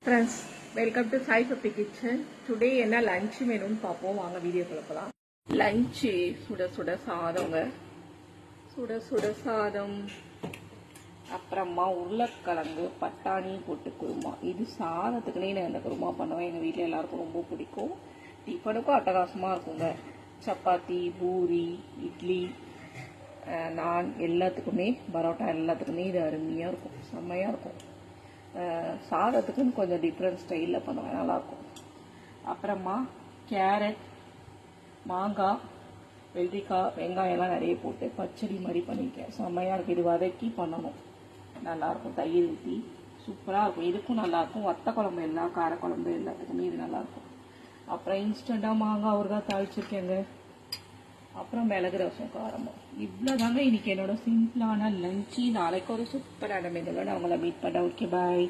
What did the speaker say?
Friends, welcome to Sai Papi Kitchen. Today என்ன lunch மெனுன்னு பார்ப்போம். வாங்க வீடியோக்குள்ள போகலாம். லஞ்ச் சுட சுட சாதங்க, சுட சுட சாதம், அப்புறமா உருளைக்கிழங்கு பட்டாணி போட்டு குருமா. இது சாதத்துக்குன்னே நான் இந்த குருமா பண்ணுவேன். எங்கள் வீட்டில் எல்லாருக்கும் ரொம்ப பிடிக்கும். டிஃபனுக்கும் அட்டகாசமாக இருக்குங்க. சப்பாத்தி, பூரி, இட்லி, நான் எல்லாத்துக்குமே, பரோட்டா எல்லாத்துக்குமே இது அருமையாக இருக்கும், செம்மையாக இருக்கும். சாதத்துக்குன்னு கொஞ்சம் டிஃப்ரெண்ட் ஸ்டைலில் பண்ணுவேன், நல்லாயிருக்கும். அப்புறமா கேரட், மாங்காய், வெள்ளரிக்காய், வெங்காயம்லாம் நிறைய போட்டு பச்சடி மாதிரி பண்ணியிருக்கேன். செம்மையாக இருக்கும். இது வதக்கி பண்ணணும், நல்லாயிருக்கும். தயிர் ஊற்றி சூப்பராக இருக்கும். இதுக்கும் நல்லாயிருக்கும். வத்த குழம்பு எல்லாம், காரக்குழம்பு எல்லாத்துக்குமே இது நல்லாயிருக்கும். அப்புறம் இன்ஸ்டண்ட்டாக மாங்காய் ஊறுகாய் தாளிச்சிருக்கேங்க. அப்புறம் மிளகு ரசம், காரமும். இவ்வளோதாங்க இன்னைக்கு என்னோட சிம்பிளான லஞ்சு. நாளைக்கு ஒரு சூப்பரான மெனுவில் நான் உங்களை மீட் பண்ண. ஓகே, பாய்.